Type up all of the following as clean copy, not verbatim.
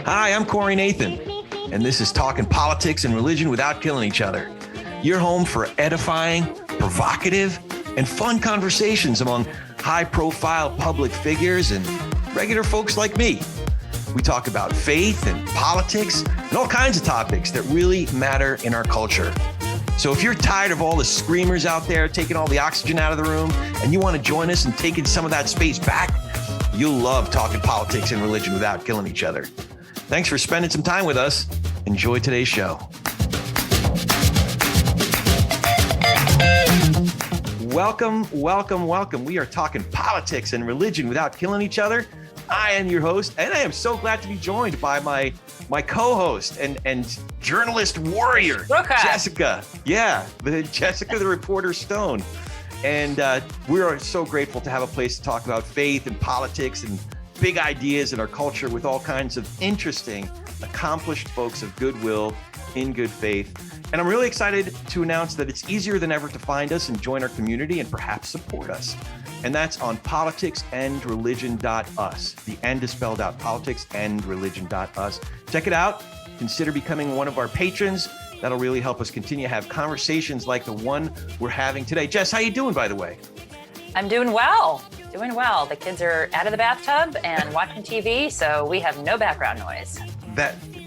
Hi, I'm Corey Nathan, and this is Talking Politics and Religion Without Killing Each Other. Your home for edifying, provocative, and fun conversations among high-profile public figures and regular folks like me. We talk about faith and politics and all kinds of topics that really matter in our culture. So if you're tired of all the screamers out there taking all the oxygen out of the room and you want to join us in taking some of that space back, you'll love talking politics and religion without killing each other. Thanks for spending some time with us. Enjoy today's show. Welcome, welcome, welcome. We are talking politics and religion without killing each other. I am your host, and I am so glad to be joined by my co-host and journalist warrior, Jessica. Yeah, Jessica, the reporter Stone. And we are so grateful to have a place to talk about faith and politics and big ideas in our culture with all kinds of interesting, accomplished folks of goodwill in good faith. And I'm really excited to announce that it's easier than ever to find us and join our community and perhaps support us. And that's on politicsandreligion.us. The end is spelled out, politicsandreligion.us. Check it out. Consider becoming one of our patrons. That'll really help us continue to have conversations like the one we're having today. Jess, how you doing, by the way? I'm doing well. The kids are out of the bathtub and watching TV, so we have no background noise.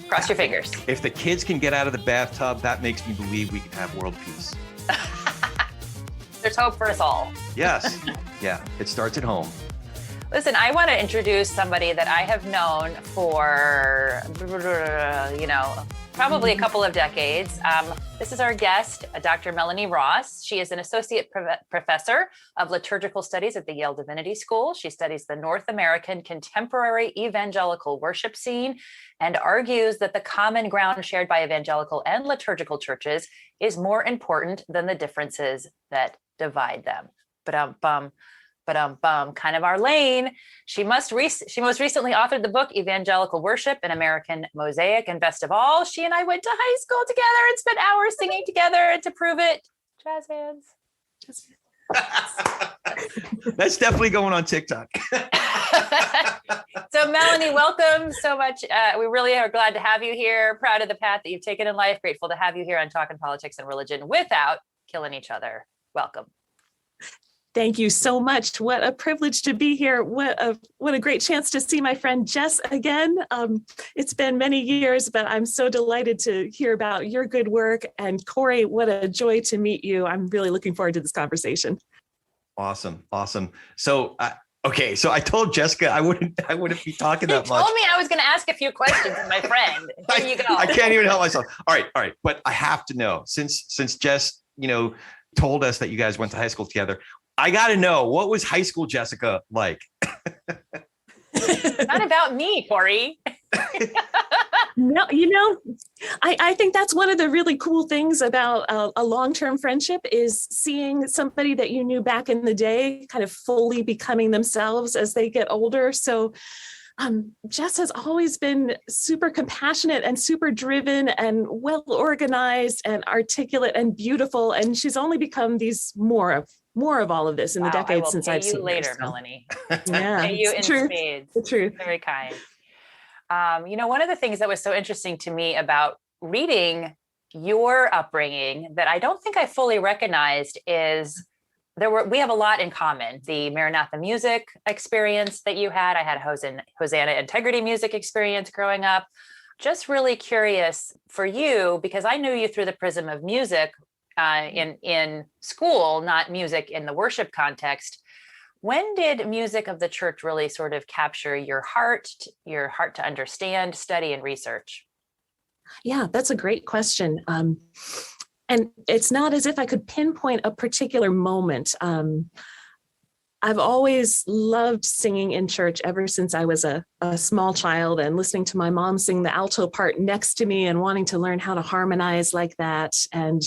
Cross your fingers. If the kids can get out of the bathtub, that makes me believe we can have world peace. There's hope for us all. Yes. Yeah, it starts at home. Listen, I want to introduce somebody that I have known for, probably a couple of decades. This is our guest, Dr. Melanie Ross. She is an associate professor of liturgical studies at the Yale Divinity School. She studies the North American contemporary evangelical worship scene and argues that the common ground shared by evangelical and liturgical churches is more important than the differences that divide them. Kind of our lane. She most recently authored the book Evangelical Worship, An American Mosaic, and best of all, she and I went to high school together and spent hours singing together, and to prove it, jazz hands. That's definitely going on TikTok. So Melanie, welcome so much. We really are glad to have you here. Proud of the path that you've taken in life. Grateful to have you here on Talking Politics and Religion Without Killing Each Other. Welcome. Thank you so much. What a privilege to be here. What a great chance to see my friend Jess again. It's been many years, but I'm so delighted to hear about your good work. And Corey, what a joy to meet you. I'm really looking forward to this conversation. Awesome. So, so I told Jessica I wouldn't be talking that much. You told me I was going to ask a few questions, my friend. There you go. I can't even help myself. All right. But I have to know, since Jess, told us that you guys went to high school together, I got to know, what was high school Jessica like? Not about me, Corey. No, I think that's one of the really cool things about a long-term friendship is seeing somebody that you knew back in the day kind of fully becoming themselves as they get older. So Jess has always been super compassionate and super driven and well-organized and articulate and beautiful. And she's only become more of all of this in the decades since I've seen her. I will pay you later, Melanie. Yeah, pay you in spades. The truth. Very kind. One of the things that was so interesting to me about reading your upbringing that I don't think I fully recognized is we have a lot in common. The Maranatha music experience that you had, I had Hosanna Integrity music experience growing up. Just really curious for you, because I knew you through the prism of music in school, not music in the worship context. When did music of the church really sort of capture your heart to understand, study, and research? Yeah, that's a great question. And it's not as if I could pinpoint a particular moment. I've always loved singing in church ever since I was a small child, and listening to my mom sing the alto part next to me and wanting to learn how to harmonize like that. And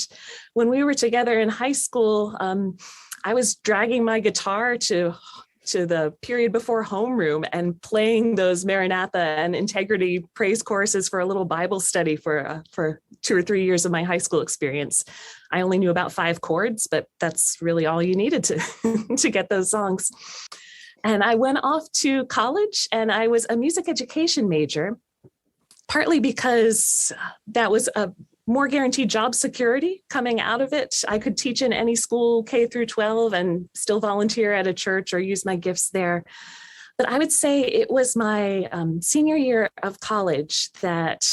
when we were together in high school, I was dragging my guitar to to the period before homeroom and playing those Maranatha and integrity praise choruses for a little Bible study for 2 or 3 years of my high school experience. I only knew about 5 chords, but that's really all you needed to, to get those songs. And I went off to college and I was a music education major, partly because that was a more guaranteed job security coming out of it. I could teach in any school K through 12 and still volunteer at a church or use my gifts there. But I would say it was my senior year of college that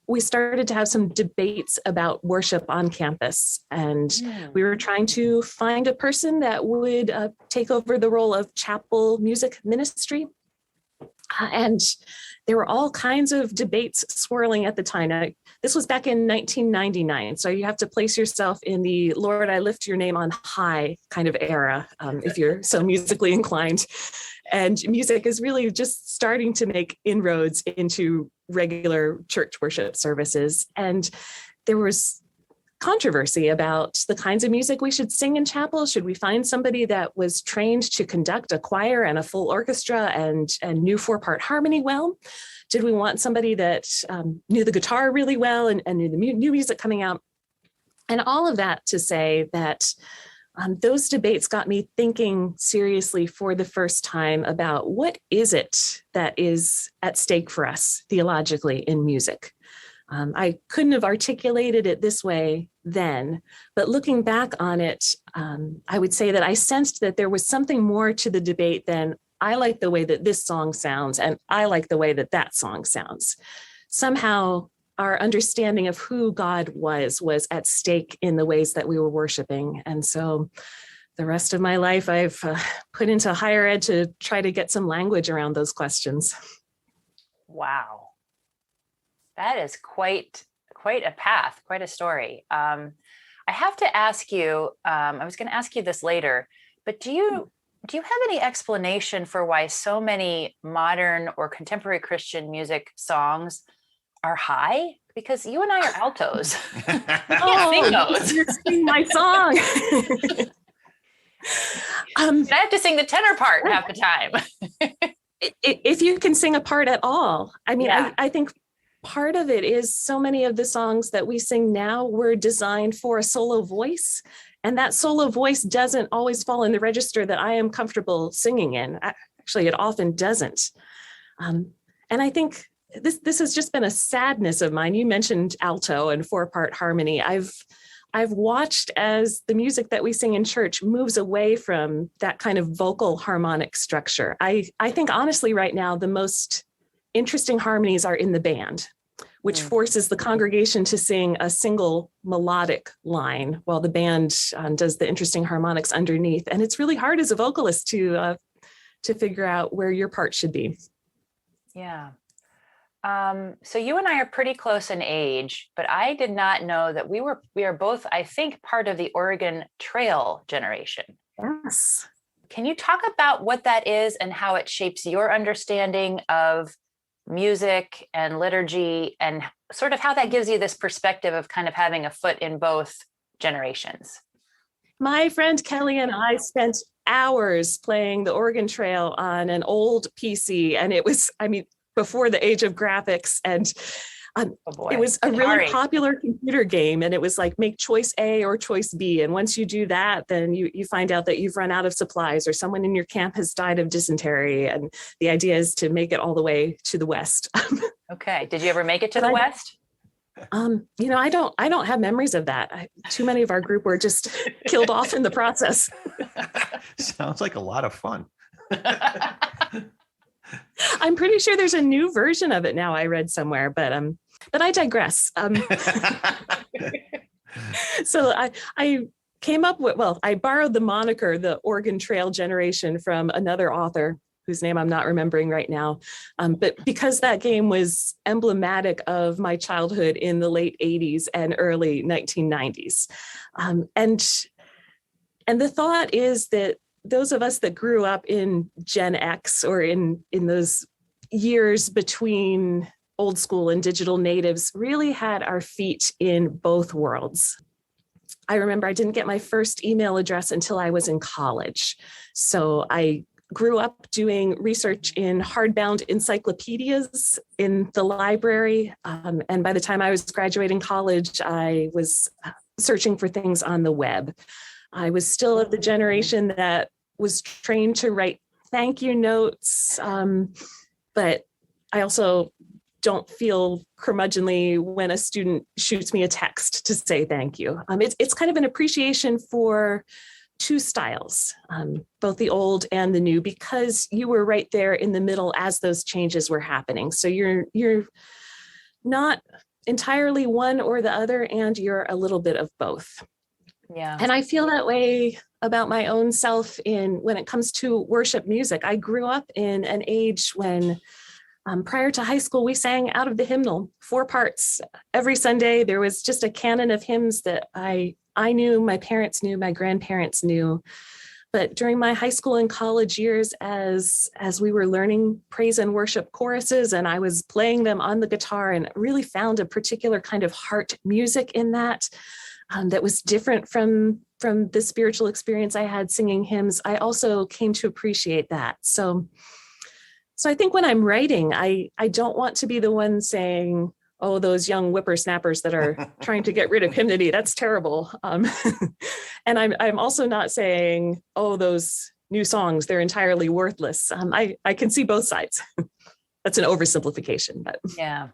we started to have some debates about worship on campus. And we were trying to find a person that would take over the role of chapel music ministry. And there were all kinds of debates swirling at the time. Now, this was back in 1999. So you have to place yourself in the Lord, I lift your name on high kind of era, if you're so musically inclined. And music is really just starting to make inroads into regular church worship services. And there was controversy about the kinds of music we should sing in chapel. Should we find somebody that was trained to conduct a choir and a full orchestra and knew 4-part harmony well? Did we want somebody that knew the guitar really well and knew the new music coming out? And all of that to say that those debates got me thinking seriously for the first time about what is it that is at stake for us theologically in music. I couldn't have articulated it this way then, but looking back on it, I would say that I sensed that there was something more to the debate than I like the way that this song sounds and I like the way that that song sounds. Somehow our understanding of who God was at stake in the ways that we were worshiping. And so the rest of my life, I've put into higher ed to try to get some language around those questions. Wow. That is quite a path, quite a story. I have to ask you, I was going to ask you this later, but do you have any explanation for why so many modern or contemporary Christian music songs are high? Because you and I are altos. Oh, you're singing my song. I have to sing the tenor part half the time. If you can sing a part at all. I mean, Yeah. I think part of it is so many of the songs that we sing now were designed for a solo voice. And that solo voice doesn't always fall in the register that I am comfortable singing in. Actually, it often doesn't. And I think this has just been a sadness of mine. You mentioned alto and 4-part harmony. I've watched as the music that we sing in church moves away from that kind of vocal harmonic structure. I think honestly right now, the most interesting harmonies are in the band, which forces the congregation to sing a single melodic line while the band does the interesting harmonics underneath. And it's really hard as a vocalist to figure out where your part should be. Yeah. So you and I are pretty close in age, but I did not know that we are both, I think, part of the Oregon Trail generation. Yes. Can you talk about what that is and how it shapes your understanding of music and liturgy and sort of how that gives you this perspective of kind of having a foot in both generations? My friend Kelly and I spent hours playing the Oregon Trail on an old PC, and it was, before the age of graphics, and it was a really popular computer game, and it was like make choice A or choice B, and once you do that, then you find out that you've run out of supplies or someone in your camp has died of dysentery, and the idea is to make it all the way to the west. Okay, did you ever make it to the west? I don't have memories of that. Too many of our group were just killed off in the process. Sounds like a lot of fun. I'm pretty sure there's a new version of it now, I read somewhere, but I digress. So I came up with, I borrowed the moniker, the Oregon Trail generation, from another author whose name I'm not remembering right now. But because that game was emblematic of my childhood in the late 80s and early 1990s. And the thought is that those of us that grew up in Gen X or in those years between old school and digital natives really had our feet in both worlds. I remember I didn't get my first email address until I was in college. So I grew up doing research in hardbound encyclopedias in the library. And by the time I was graduating college, I was searching for things on the web. I was still of the generation that was trained to write thank you notes, but I also don't feel curmudgeonly when a student shoots me a text to say thank you. It's kind of an appreciation for two styles, both the old and the new, because you were right there in the middle as those changes were happening. So you're not entirely one or the other, and you're a little bit of both. Yeah. And I feel that way about my own self when it comes to worship music. I grew up in an age when prior to high school, we sang out of the hymnal, 4 parts. Every Sunday, there was just a canon of hymns that I knew, my parents knew, my grandparents knew. But during my high school and college years, as we were learning praise and worship choruses, and I was playing them on the guitar and really found a particular kind of heart music in that, that was different from the spiritual experience I had singing hymns, I also came to appreciate that. So I think when I'm writing, I don't want to be the one saying, oh, those young whippersnappers that are trying to get rid of hymnody, that's terrible. And I'm also not saying, oh, those new songs, they're entirely worthless. I can see both sides. That's an oversimplification, but yeah.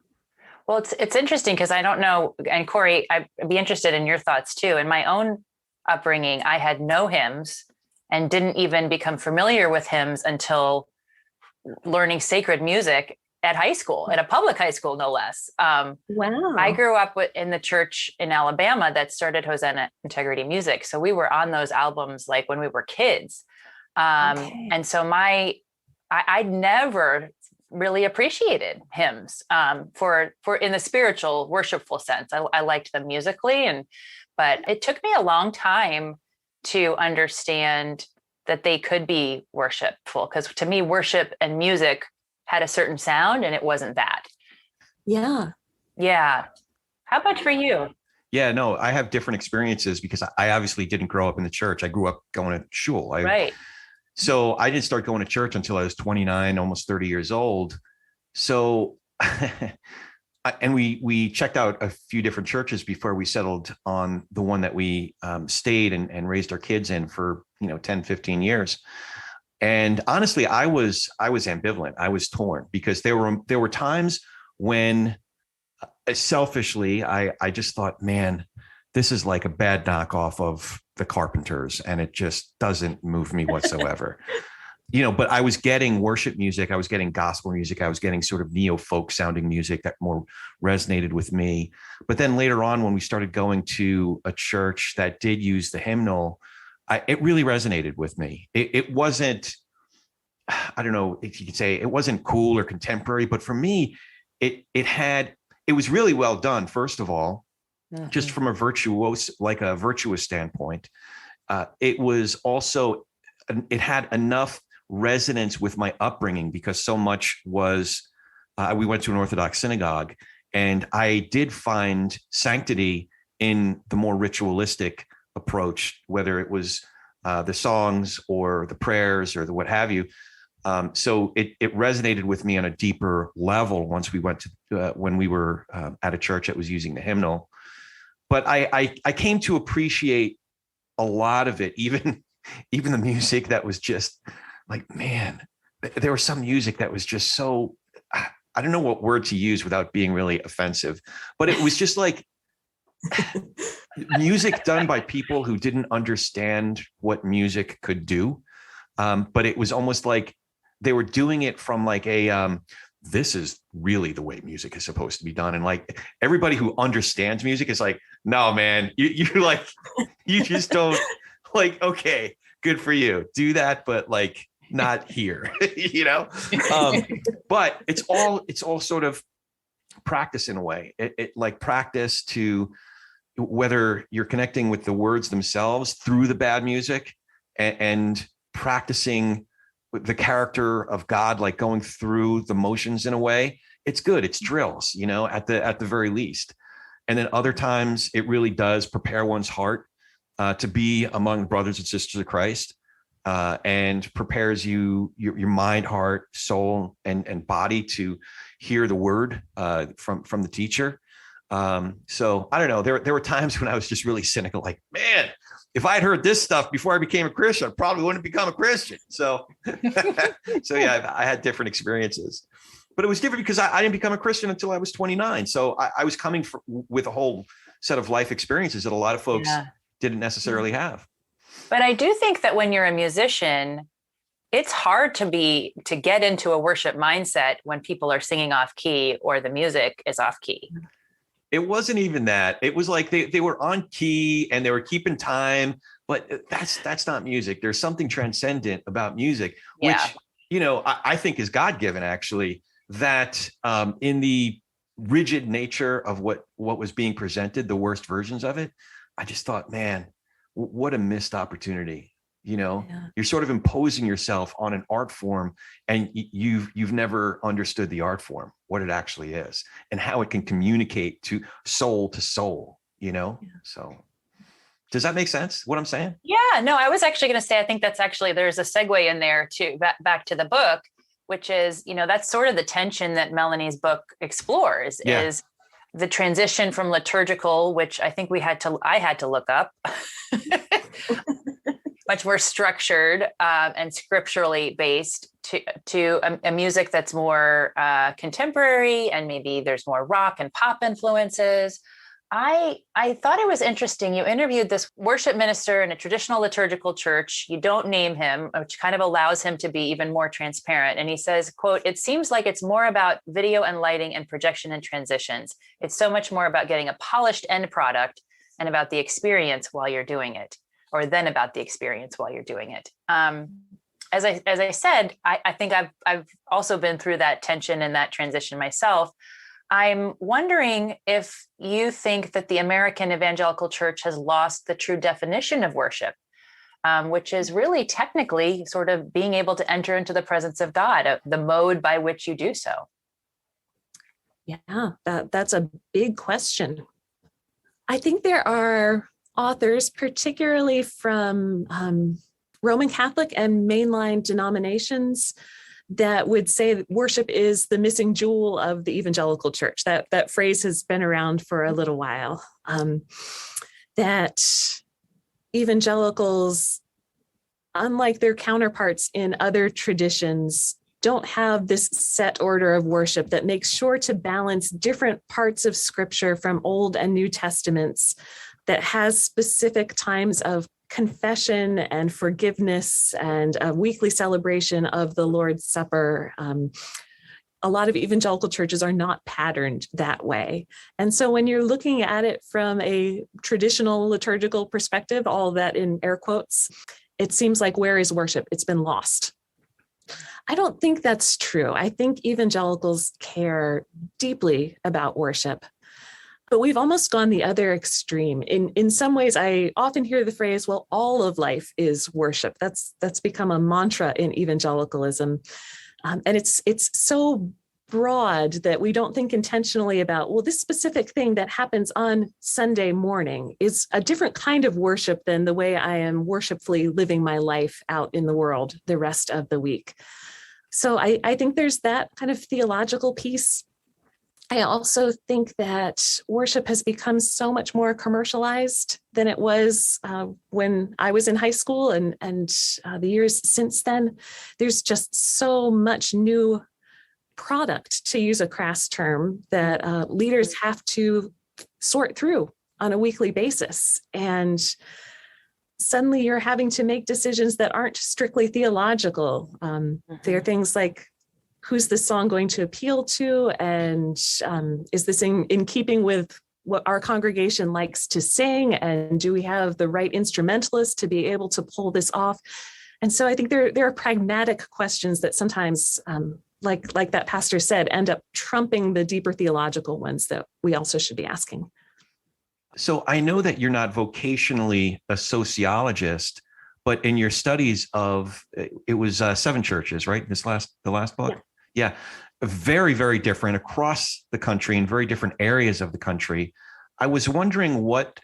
Well, it's interesting because I don't know, and Corey, I'd be interested in your thoughts too. In my own upbringing, I had no hymns and didn't even become familiar with hymns until learning sacred music at high school, at a public high school, no less. Wow. I grew up in the church in Alabama that started Hosanna Integrity Music. So we were on those albums like when we were kids. Okay. And so I never really appreciated hymns for in the spiritual, worshipful sense. I liked them musically, but it took me a long time to understand that they could be worshipful, because to me, worship and music had a certain sound, and it wasn't that. Yeah. Yeah. How about for you? Yeah, no, I have different experiences because I obviously didn't grow up in the church. I grew up going to shul. Right. So I didn't start going to church until I was 29, almost 30 years old. So, and we checked out a few different churches before we settled on the one that we stayed and raised our kids in for, 10, 15 years. And honestly, I was ambivalent. I was torn because there were times when selfishly, I just thought, man, this is like a bad knockoff of the Carpenters, and it just doesn't move me whatsoever. But I was getting worship music, I was getting gospel music, I was getting sort of neo-folk sounding music that more resonated with me. But then later on, when we started going to a church that did use the hymnal, it really resonated with me. It wasn't, I don't know if you could say it wasn't cool or contemporary, but for me, it was really well done, first of all. Mm-hmm. Just from a virtuous standpoint. It was also, it had enough resonance with my upbringing because so much was, we went to an Orthodox synagogue, and I did find sanctity in the more ritualistic approach, whether it was the songs or the prayers or the what have you. So it resonated with me on a deeper level once we went to, when we were at a church that was using the hymnal. But I came to appreciate a lot of it, even the music that was just like, man, there was some music that was just so, I don't know what word to use without being really offensive, but it was just like music done by people who didn't understand what music could do. But it was almost like they were doing it from like this is really the way music is supposed to be done. And like everybody who understands music is like, no, man, you're like, you just don't like, okay, good for you. Do that, but like not here, but it's all sort of practice in a way. It like practice to whether you're connecting with the words themselves through the bad music and practicing the character of God, like going through the motions in a way. It's good. It's drills, at the very least. And then other times it really does prepare one's heart to be among brothers and sisters of Christ, and prepares your mind, heart, soul, and body to hear the word from the teacher. So I don't know. There were times when I was just really cynical, like, man, if I had heard this stuff before I became a Christian, I probably wouldn't become a Christian. So, so yeah, I had different experiences, but it was different because I didn't become a Christian until I was 29. So I was coming with a whole set of life experiences that a lot of folks didn't necessarily have. But I do think that when you're a musician, it's hard to get into a worship mindset when people are singing off key or the music is off key. It wasn't even that. It was like they were on key and they were keeping time, but that's not music. There's something transcendent about music, which, I think is God-given, actually, that in the rigid nature of what was being presented, the worst versions of it, I just thought, man, what a missed opportunity. You're sort of imposing yourself on an art form, and you've never understood the art form, what it actually is and how it can communicate to soul. So does that make sense, what I'm saying? Yeah, no, I was actually going to say, I think that's actually, there's a segue in there to back to the book, which is, that's sort of the tension that Melanie's book explores, is the transition from liturgical, which I think I had to look up, much more structured and scripturally based, to a music that's more contemporary, and maybe there's more rock and pop influences. I thought it was interesting. You interviewed this worship minister in a traditional liturgical church. You don't name him, which kind of allows him to be even more transparent. And he says, quote, "It seems like it's more about video and lighting and projection and transitions. It's so much more about getting a polished end product and about the experience while you're doing it, or then about the experience while you're doing it." As I said, I think I've also been through that tension and that transition myself. I'm wondering if you think that the American Evangelical Church has lost the true definition of worship, which is really technically sort of being able to enter into the presence of God, the mode by which you do so. Yeah, that's a big question. I think there are authors, particularly from Roman Catholic and mainline denominations, that would say that worship is the missing jewel of the evangelical church. That phrase has been around for a little while. That evangelicals, unlike their counterparts in other traditions, don't have this set order of worship that makes sure to balance different parts of scripture from Old and New Testaments, that has specific times of confession and forgiveness and a weekly celebration of the Lord's Supper. A lot of evangelical churches are not patterned that way. And so when you're looking at it from a traditional liturgical perspective, all that in air quotes, it seems like, where is worship? It's been lost. I don't think that's true. I think evangelicals care deeply about worship. But we've almost gone the other extreme. In some ways, I often hear the phrase, well, all of life is worship. That's become a mantra in evangelicalism. And it's so broad that we don't think intentionally about, well, this specific thing that happens on Sunday morning is a different kind of worship than the way I am worshipfully living my life out in the world the rest of the week. So I think there's that kind of theological piece. I also think that worship has become so much more commercialized than it was when I was in high school and the years since then. There's just so much new product, to use a crass term, that leaders have to sort through on a weekly basis. And suddenly you're having to make decisions that aren't strictly theological. There are things like, who's this song going to appeal to? And is this in keeping with what our congregation likes to sing? And do we have the right instrumentalist to be able to pull this off? And so I think there are pragmatic questions that sometimes, like that pastor said, end up trumping the deeper theological ones that we also should be asking. So I know that you're not vocationally a sociologist, but in your studies of, it was 7 churches, right? The last book? Yeah. Very, very different across the country in very different areas of the country. I was wondering what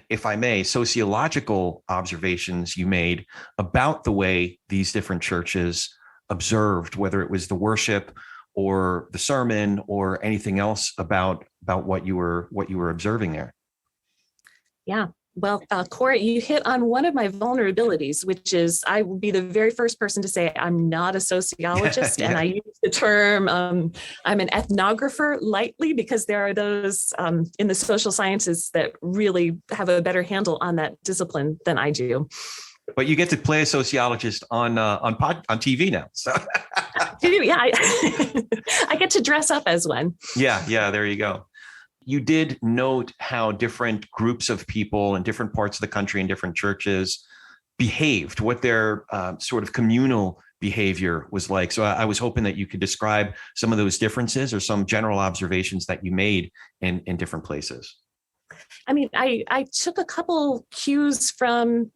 if I may, sociological observations you made about the way these different churches observed, whether it was the worship or the sermon or anything else about what you were observing there. Yeah. Well, Cora, you hit on one of my vulnerabilities, which is I will be the very first person to say I'm not a sociologist. Yeah. And I use the term, I'm an ethnographer lightly, because there are those in the social sciences that really have a better handle on that discipline than I do. But you get to play a sociologist on TV now. So yeah, I get to dress up as one. Yeah, there you go. You did note how different groups of people in different parts of the country and different churches behaved, what their sort of communal behavior was like. So I was hoping that you could describe some of those differences or some general observations that you made in different places. I mean, I took a couple cues from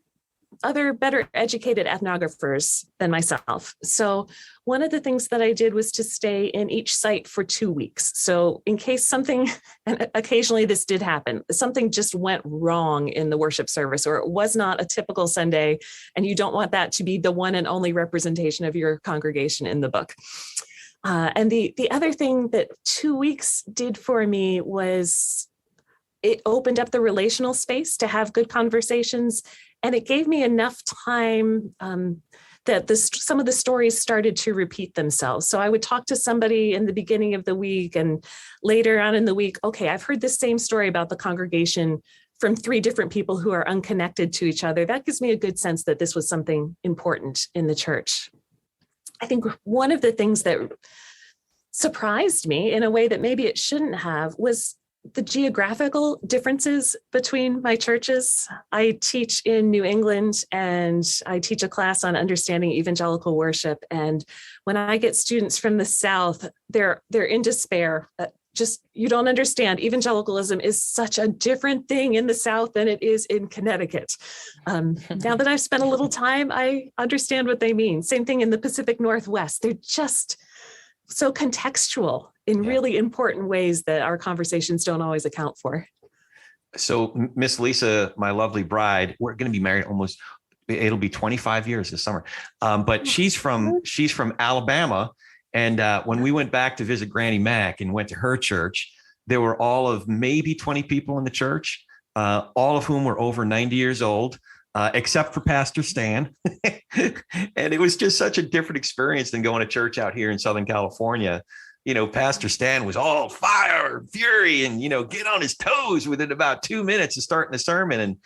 other better educated ethnographers than myself. So one of the things that I did was to stay in each site for 2 weeks. So in case something, and occasionally this did happen, something just went wrong in the worship service, or it was not a typical Sunday, and you don't want that to be the one and only representation of your congregation in the book. And the other thing that 2 weeks did for me was it opened up the relational space to have good conversations. And it gave me enough time that some of the stories started to repeat themselves. So I would talk to somebody in the beginning of the week, and later on in the week, okay, I've heard the same story about the congregation from 3 different people who are unconnected to each other. That gives me a good sense that this was something important in the church. I think one of the things that surprised me in a way that maybe it shouldn't have was the geographical differences between my churches. I teach in New England, and I teach a class on understanding evangelical worship. And when I get students from the South, they're in despair. Just, you don't understand. Evangelicalism is such a different thing in the South than it is in Connecticut. Now that I've spent a little time, I understand what they mean. Same thing in the Pacific Northwest. They're just so contextual in really important ways that our conversations don't always account for. So Miss Lisa, my lovely bride, we're going to be married it'll be 25 years this summer. But she's from Alabama. And when we went back to visit Granny Mac and went to her church, there were all of maybe 20 people in the church, all of whom were over 90 years old. Except for Pastor Stan. And it was just such a different experience than going to church out here in Southern California. You know, Pastor Stan was all fire, fury, and, get on his toes within about 2 minutes of starting the sermon. And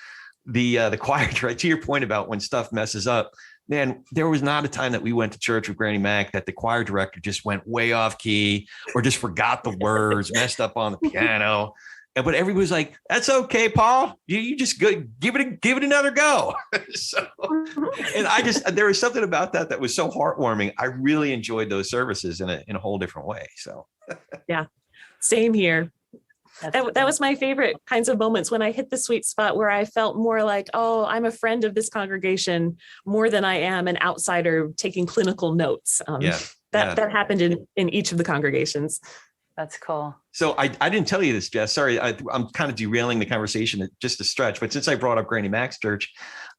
the choir, right to your point about when stuff messes up, man, there was not a time that we went to church with Granny Mac that the choir director just went way off key or just forgot the words, messed up on the piano. But everybody was like, "That's okay, Paul. You just go, give it another go." So, and there was something about that was so heartwarming. I really enjoyed those services in a whole different way. So, yeah, same here. That was my favorite kinds of moments, when I hit the sweet spot where I felt more like, oh, I'm a friend of this congregation more than I am an outsider taking clinical notes. That happened in each of the congregations. That's cool. So I didn't tell you this, Jess. Sorry, I'm kind of derailing the conversation just a stretch. But since I brought up Granny Mac's church,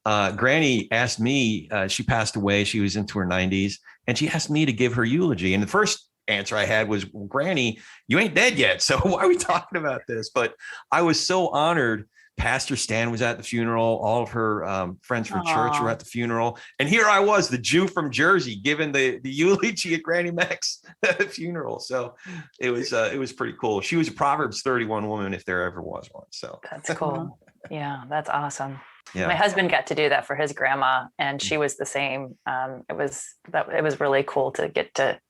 Granny asked me, she passed away. She was into her 90s. And she asked me to give her eulogy. And the first answer I had was, well, Granny, you ain't dead yet. So why are we talking about this? But I was so honored. Pastor Stan was at the funeral. All of her friends from church were at the funeral. And here I was, the Jew from Jersey, giving the eulogy at Granny Mac's funeral. So it was pretty cool. She was a Proverbs 31 woman, if there ever was one. So that's cool. Yeah, that's awesome. Yeah. My husband got to do that for his grandma, and she was the same. It was really cool to get to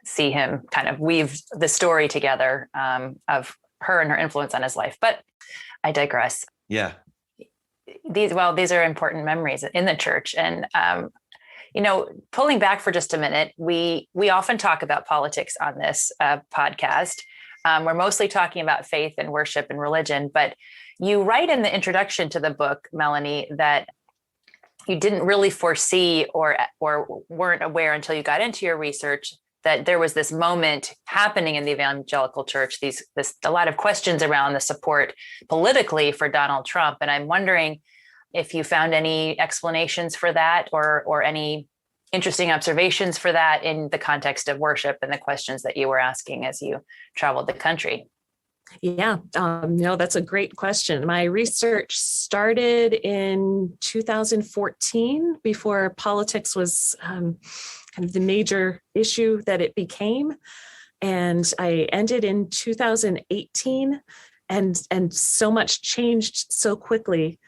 see him kind of weave the story together of her and her influence on his life. But I digress. Yeah. These are important memories in the church. And, pulling back for just a minute, we often talk about politics on this podcast. We're mostly talking about faith and worship and religion, but you write in the introduction to the book, Melanie, that you didn't really foresee or weren't aware until you got into your research that there was this moment happening in the evangelical church, a lot of questions around the support politically for Donald Trump. And I'm wondering if you found any explanations for that or any interesting observations for that in the context of worship and the questions that you were asking as you traveled the country. Yeah, no, that's a great question. My research started in 2014 before politics was kind of the major issue that it became. And I ended in 2018 and so much changed so quickly.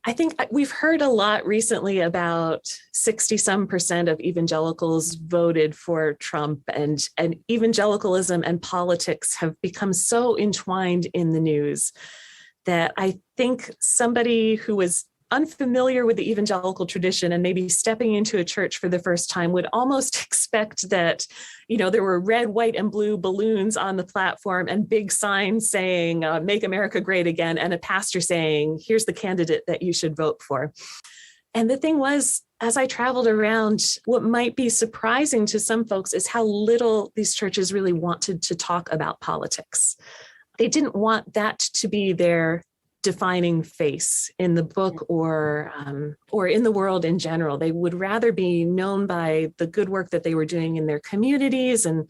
I think we've heard a lot recently about 60% of evangelicals voted for Trump, and evangelicalism and politics have become so entwined in the news that I think somebody who was unfamiliar with the evangelical tradition and maybe stepping into a church for the first time would almost expect that, there were red, white, and blue balloons on the platform and big signs saying, make America great again, and a pastor saying, here's the candidate that you should vote for. And the thing was, as I traveled around, what might be surprising to some folks is how little these churches really wanted to talk about politics. They didn't want that to be their defining face in the book or in the world in general. They would rather be known by the good work that they were doing in their communities and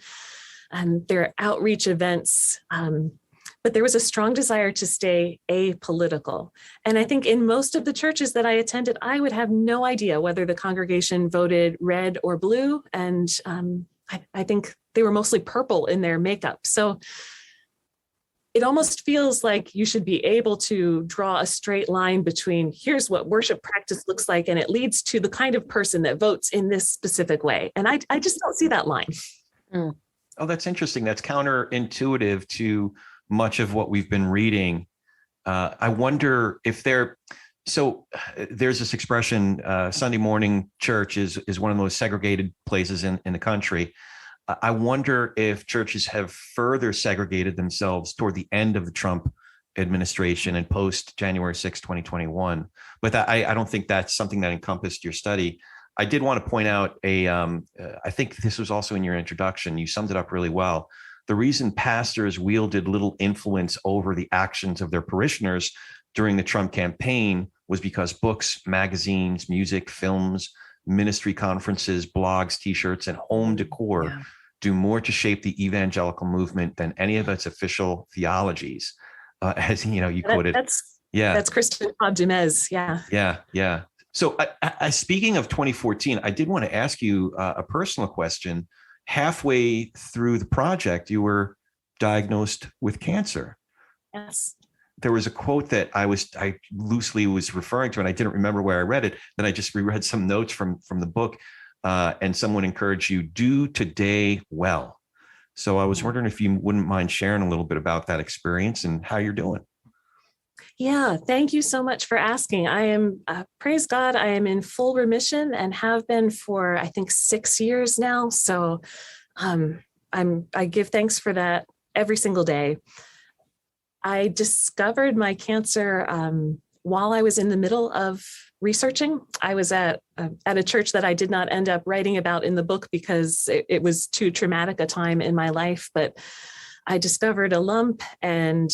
their outreach events. But there was a strong desire to stay apolitical. And I think in most of the churches that I attended, I would have no idea whether the congregation voted red or blue. And I think they were mostly purple in their makeup. So it almost feels like you should be able to draw a straight line between here's what worship practice looks like, and it leads to the kind of person that votes in this specific way. And I just don't see that line. Oh, that's interesting. That's counterintuitive to much of what we've been reading. I wonder if there's this expression, Sunday morning church is one of the most segregated places in the country. I wonder if churches have further segregated themselves toward the end of the Trump administration and post January 6, 2021. But I don't think that's something that encompassed your study. I did want to point out I think this was also in your introduction. You summed it up really well. The reason pastors wielded little influence over the actions of their parishioners during the Trump campaign was because books, magazines, music, films, ministry conferences, blogs, t-shirts, and home decor do more to shape the evangelical movement than any of its official theologies. As you quoted. That's Kristen Cobb-Dumez. Yeah. So speaking of 2014, I did want to ask you a personal question. Halfway through the project, you were diagnosed with cancer. Yes. There was a quote that I loosely was referring to, and I didn't remember where I read it. Then I just reread some notes from the book, and someone encouraged you, do today well. So I was wondering if you wouldn't mind sharing a little bit about that experience and how you're doing. Yeah, thank you so much for asking. I am, praise God, I am in full remission and have been for, I think, 6 years now. So I give thanks for that every single day. I discovered my cancer while I was in the middle of researching. I was at a church that I did not end up writing about in the book because it was too traumatic a time in my life. But I discovered a lump and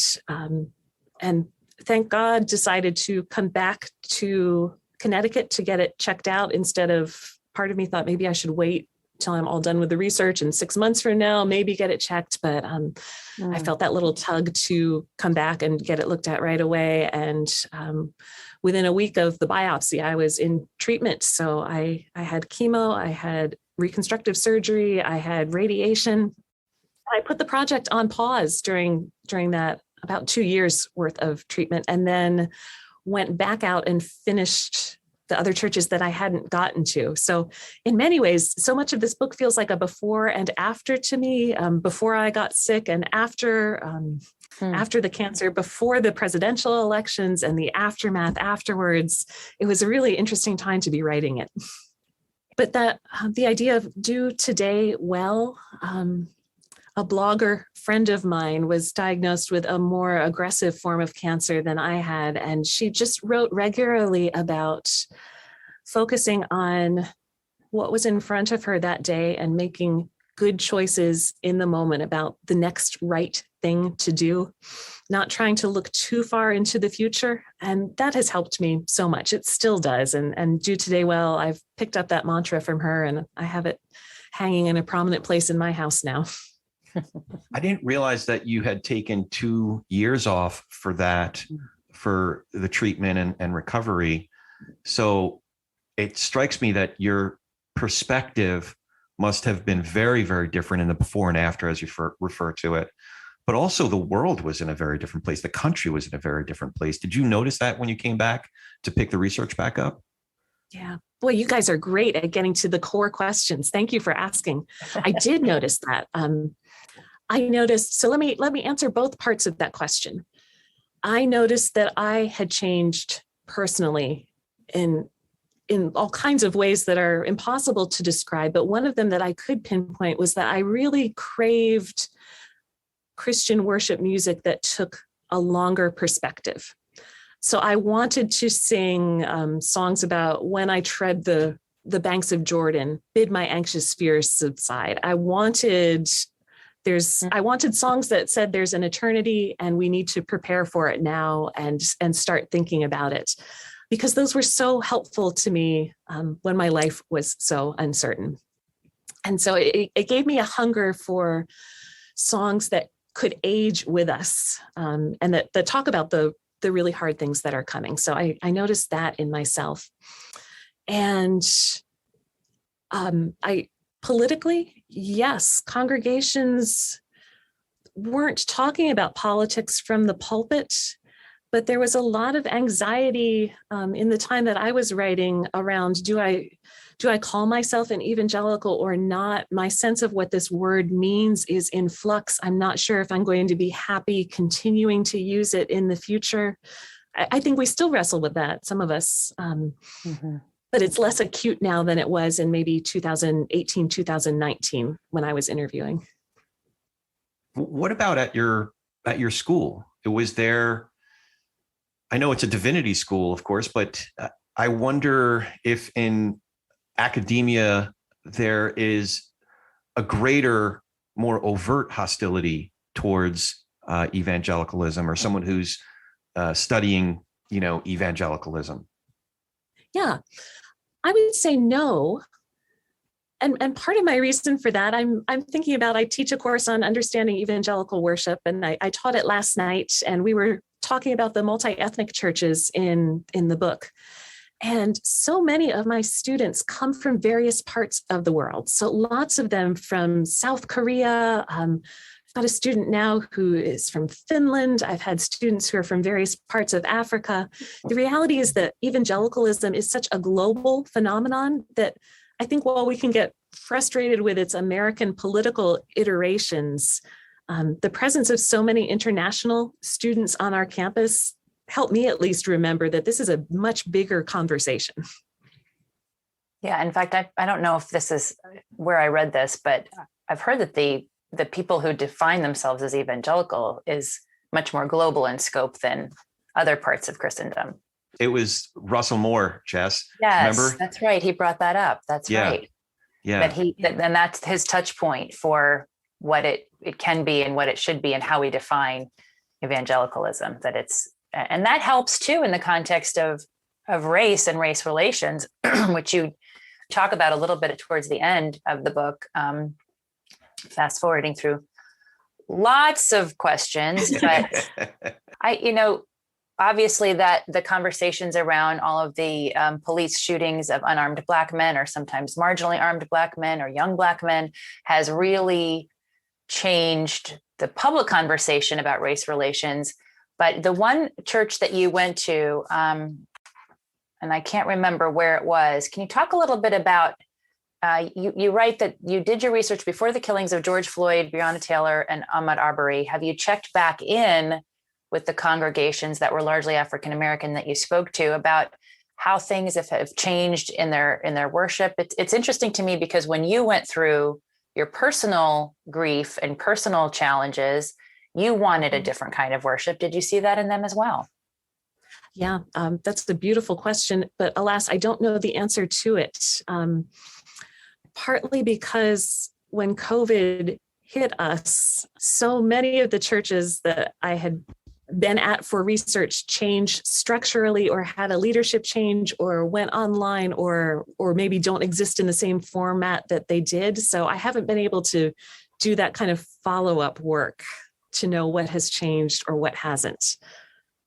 thank God decided to come back to Connecticut to get it checked out instead of, part of me thought maybe I should wait till I'm all done with the research and 6 months from now, maybe get it checked. But I felt that little tug to come back and get it looked at right away. And within a week of the biopsy, I was in treatment. So I had chemo, I had reconstructive surgery, I had radiation. I put the project on pause during that about 2 years worth of treatment, and then went back out and finished the other churches that I hadn't gotten to. So in many ways, so much of this book feels like a before and after to me, before I got sick and after the cancer, before the presidential elections and the aftermath afterwards. It was a really interesting time to be writing it. But the idea of do today well, a blogger friend of mine was diagnosed with a more aggressive form of cancer than I had. And she just wrote regularly about focusing on what was in front of her that day and making good choices in the moment about the next right thing to do, not trying to look too far into the future. And that has helped me so much. It still does. And Do Today Well, I've picked up that mantra from her, and I have it hanging in a prominent place in my house now. I didn't realize that you had taken 2 years off for that, for the treatment and recovery. So it strikes me that your perspective must have been very, very different in the before and after, as you refer to it. But also the world was in a very different place. The country was in a very different place. Did you notice that when you came back to pick the research back up? Yeah. Boy, you guys are great at getting to the core questions. Thank you for asking. I did notice that. I noticed, so let me answer both parts of that question. I noticed that I had changed personally in all kinds of ways that are impossible to describe. But one of them that I could pinpoint was that I really craved Christian worship music that took a longer perspective. So I wanted to sing songs about when I tread the banks of Jordan, bid my anxious fears subside. I wanted songs that said there's an eternity and we need to prepare for it now and start thinking about it, because those were so helpful to me when my life was so uncertain. And so it gave me a hunger for songs that could age with us and that talk about the really hard things that are coming. So I noticed that in myself. And politically, yes, congregations weren't talking about politics from the pulpit, but there was a lot of anxiety in the time that I was writing around, do I call myself an evangelical or not? My sense of what this word means is in flux. I'm not sure if I'm going to be happy continuing to use it in the future. I think we still wrestle with that, some of us, but it's less acute now than it was in maybe 2018, 2019 when I was interviewing. What about at your school? It was there. I know it's a divinity school, of course, but I wonder if in academia there is a greater, more overt hostility towards evangelicalism, or someone who's studying, evangelicalism. Yeah, I would say no. And part of my reason for that, I'm thinking about, I teach a course on understanding evangelical worship, and I taught it last night, and we were talking about the multi-ethnic churches in the book. And so many of my students come from various parts of the world. So lots of them from South Korea. I've got a student now who is from Finland. I've had students who are from various parts of Africa. The reality is that evangelicalism is such a global phenomenon that I think while we can get frustrated with its American political iterations, the presence of so many international students on our campus helped me at least remember that this is a much bigger conversation. Yeah, in fact, I don't know if this is where I read this, but I've heard that the people who define themselves as evangelical is much more global in scope than other parts of Christendom. It was Russell Moore, Jess. Yes, remember? That's right. He brought that up. That's right. Yeah. And that's his touch point for what it can be and what it should be and how we define evangelicalism. And that helps too in the context of race and race relations, which you talk about a little bit towards the end of the book. Fast forwarding through lots of questions, but obviously that the conversations around all of the police shootings of unarmed Black men, or sometimes marginally armed Black men or young Black men, has really changed the public conversation about race relations. But the one church that you went to, and I can't remember where it was, can you talk a little bit about, you write that you did your research before the killings of George Floyd, Breonna Taylor, and Ahmaud Arbery. Have you checked back in with the congregations that were largely African-American that you spoke to about how things have changed in their worship? It's interesting to me because when you went through your personal grief and personal challenges, you wanted a different kind of worship. Did you see that in them as well? Yeah, that's a beautiful question, but alas, I don't know the answer to it. Partly because when COVID hit us, so many of the churches that I had been at for research changed structurally, or had a leadership change, or went online, or maybe don't exist in the same format that they did. So I haven't been able to do that kind of follow-up work to know what has changed or what hasn't.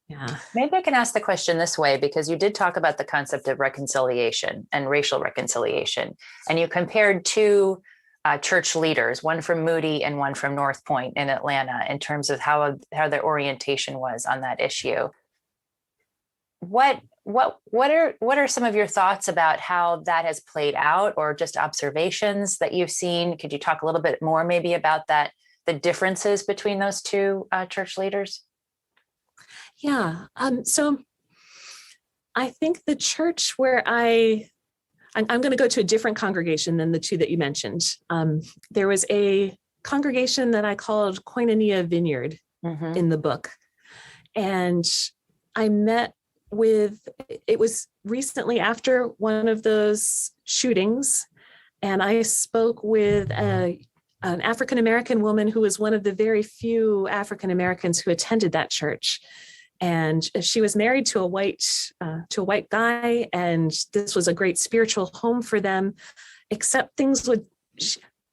Yeah. Maybe I can ask the question this way, because you did talk about the concept of reconciliation and racial reconciliation, and you compared two church leaders, one from Moody and one from North Point in Atlanta, in terms of how their orientation was on that issue. What are some of your thoughts about how that has played out, or just observations that you've seen? Could you talk a little bit more maybe about that, the differences between those two church leaders? Yeah. So I think the church where I'm going to go to a different congregation than the two that you mentioned. There was a congregation that I called Koinonia Vineyard in the book. And I met with, it was recently after one of those shootings, and I spoke with an African-American woman who was one of the very few African-Americans who attended that church. And she was married to a white guy, and this was a great spiritual home for them, except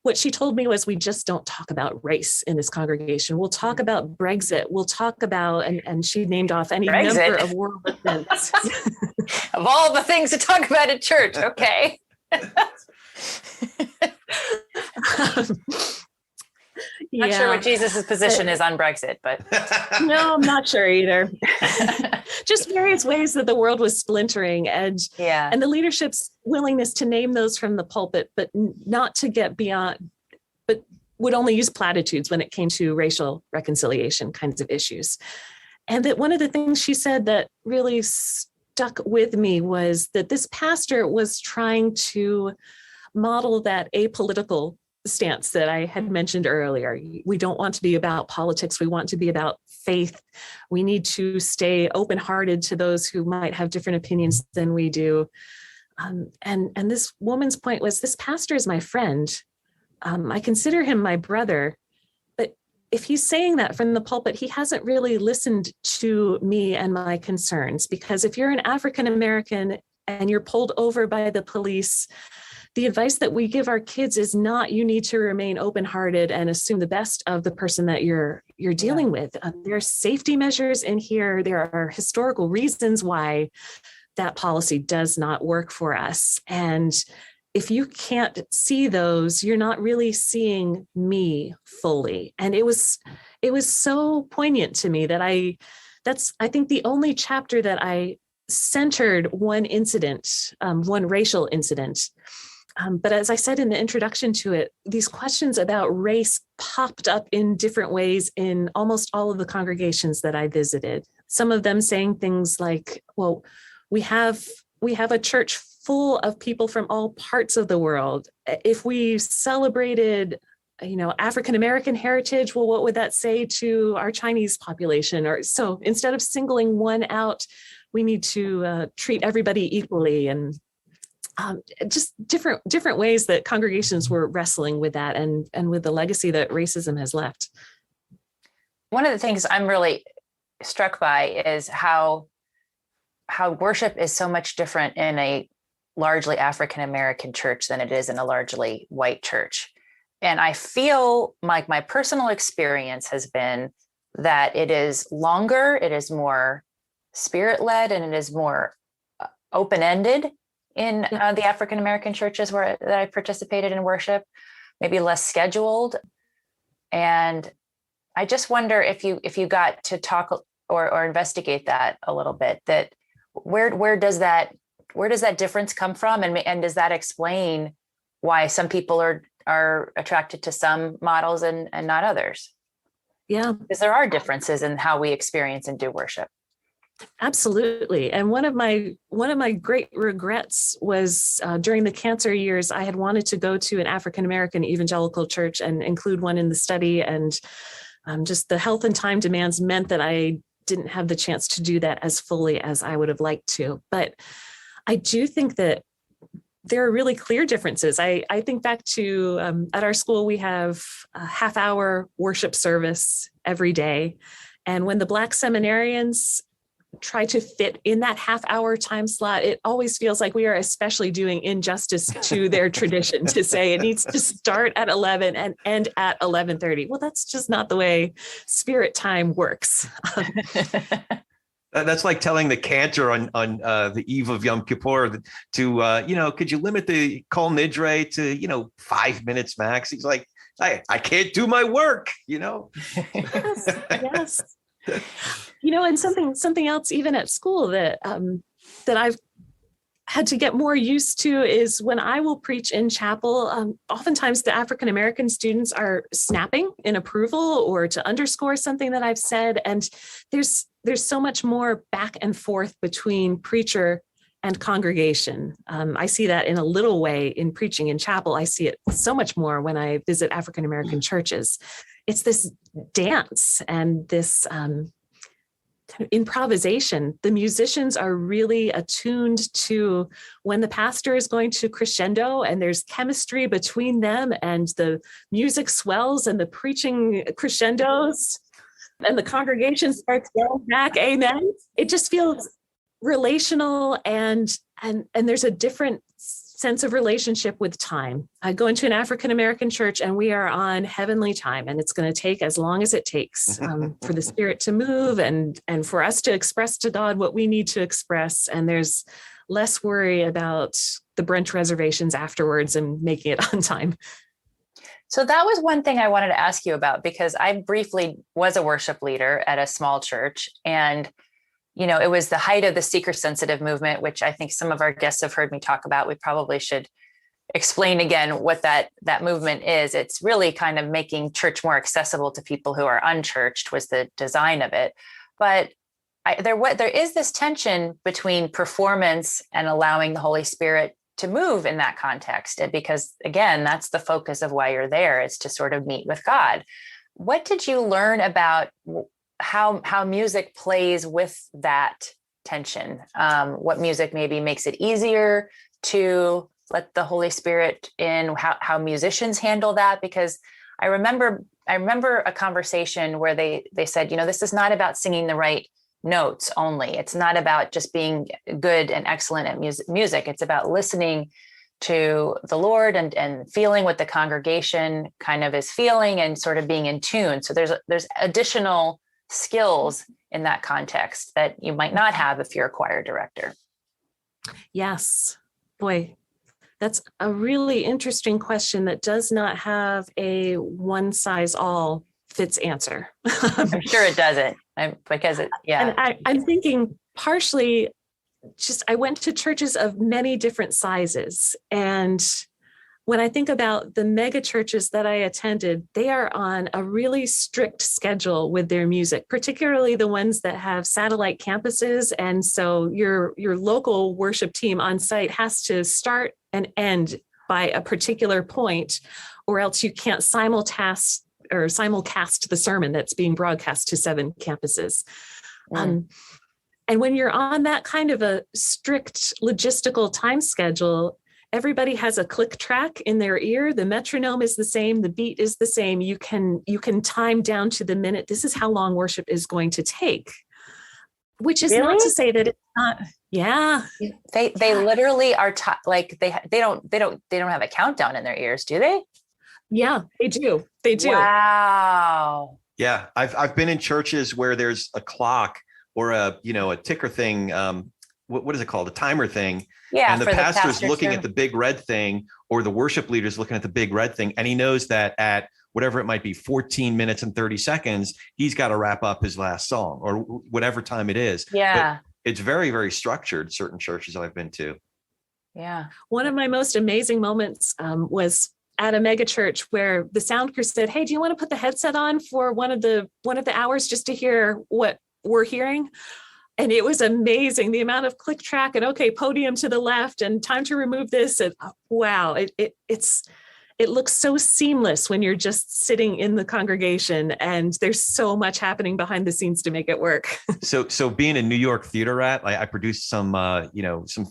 what she told me was, we just don't talk about race in this congregation. We'll talk about Brexit. We'll talk about, and she named off any number of world events. Of all the things to talk about at church, okay. Not sure what Jesus's position is on Brexit, but no, I'm not sure either. Just various ways that the world was splintering, and the leadership's willingness to name those from the pulpit, but not to get beyond, but would only use platitudes when it came to racial reconciliation kinds of issues. And that one of the things she said that really stuck with me was that this pastor was trying to model that apolitical stance that I had mentioned earlier. We don't want to be about politics. We want to be about faith. We need to stay open-hearted to those who might have different opinions than we do. And this woman's point was, this pastor is my friend. I consider him my brother. But if he's saying that from the pulpit, he hasn't really listened to me and my concerns. Because if you're an African-American and you're pulled over by the police, the advice that we give our kids is not, you need to remain open-hearted and assume the best of the person that you're dealing with. There are safety measures in here. There are historical reasons why that policy does not work for us. And if you can't see those, you're not really seeing me fully. And it was so poignant to me that that's I think the only chapter that I centered one incident, one racial incident. But as I said in the introduction to it, these questions about race popped up in different ways in almost all of the congregations that I visited. Some of them saying things like, well, we have a church full of people from all parts of the world. If we celebrated, African-American heritage, well, what would that say to our Chinese population? Or so instead of singling one out, we need to treat everybody equally, and just different ways that congregations were wrestling with that and with the legacy that racism has left. One of the things I'm really struck by is how worship is so much different in a largely African-American church than it is in a largely white church. And I feel like my personal experience has been that it is longer, it is more spirit-led, and it is more open-ended in the African-American churches that I participated in worship, maybe less scheduled. And I just wonder if you got to talk or investigate that a little bit, that where does that difference come from? And does that explain why some people are attracted to some models and not others? Yeah. Because there are differences in how we experience and do worship. Absolutely. And one of my great regrets was during the cancer years, I had wanted to go to an African-American evangelical church and include one in the study. And just the health and time demands meant that I didn't have the chance to do that as fully as I would have liked to. But I do think that there are really clear differences. I think back to at our school, we have a half-hour worship service every day. And when the Black seminarians try to fit in that half-hour time slot, it always feels like we are especially doing injustice to their tradition to say it needs to start at 11 and end at 11:30. Well, that's just not the way Spirit time works. That's like telling the cantor on the eve of Yom Kippur to, could you limit the Kol Nidre to, 5 minutes max? He's like, I can't do my work, Yes. And something else, even at school that I've had to get more used to is when I will preach in chapel, oftentimes the African-American students are snapping in approval or to underscore something that I've said. And there's so much more back and forth between preacher and congregation. I see that in a little way in preaching in chapel. I see it so much more when I visit African-American churches. It's this dance and this kind of improvisation. The musicians are really attuned to when the pastor is going to crescendo and there's chemistry between them and the music swells and the preaching crescendos and the congregation starts yelling back, amen. It just feels relational and there's a different sense of relationship with time. I go into an African-American church and we are on heavenly time, and it's going to take as long as it takes for the Spirit to move and for us to express to God what we need to express. And there's less worry about the brunch reservations afterwards and making it on time. So that was one thing I wanted to ask you about, because I briefly was a worship leader at a small church, and it was the height of the seeker-sensitive movement, which I think some of our guests have heard me talk about. We probably should explain again what that movement is. It's really kind of making church more accessible to people who are unchurched was the design of it. But there is this tension between performance and allowing the Holy Spirit to move in that context. And because, again, that's the focus of why you're there, is to sort of meet with God. What did you learn about how music plays with that tension? What music maybe makes it easier to let the Holy Spirit in, how musicians handle that? Because I remember a conversation where they said, this is not about singing the right notes only. It's not about just being good and excellent at music. It's about listening to the Lord and feeling what the congregation kind of is feeling and sort of being in tune. So there's additional skills in that context that you might not have if you're a choir director. Yes. Boy, that's a really interesting question that does not have a one size all fits answer. I'm sure it doesn't. And I'm thinking partially just, I went to churches of many different sizes. And when I think about the mega churches that I attended, they are on a really strict schedule with their music, particularly the ones that have satellite campuses. And so your local worship team on site has to start and end by a particular point, or else you can't simulcast the sermon that's being broadcast to 7 campuses. And when you're on that kind of a strict logistical time schedule, everybody has a click track in their ear. The metronome is the same. The beat is the same. You can time down to the minute. This is how long worship is going to take, which is not to say that it's not. Yeah. They literally are they don't have a countdown in their ears, do they? Yeah, they do. They do. Wow. Yeah. I've been in churches where there's a clock or a ticker thing. What is it called? A timer thing. Yeah. And the pastor's looking at the big red thing, or the worship leader's looking at the big red thing. And he knows that at whatever it might be, 14 minutes and 30 seconds, he's got to wrap up his last song or whatever time it is. Yeah. But it's very, very structured, certain churches I've been to. Yeah. One of my most amazing moments was at a mega church where the sound crew said, "Hey, do you want to put the headset on for one of the hours just to hear what we're hearing?" And it was amazing, the amount of click track and, okay, podium to the left and time to remove this. And wow, it's it looks so seamless when you're just sitting in the congregation, and there's so much happening behind the scenes to make it work. So being a New York theater rat, I produced some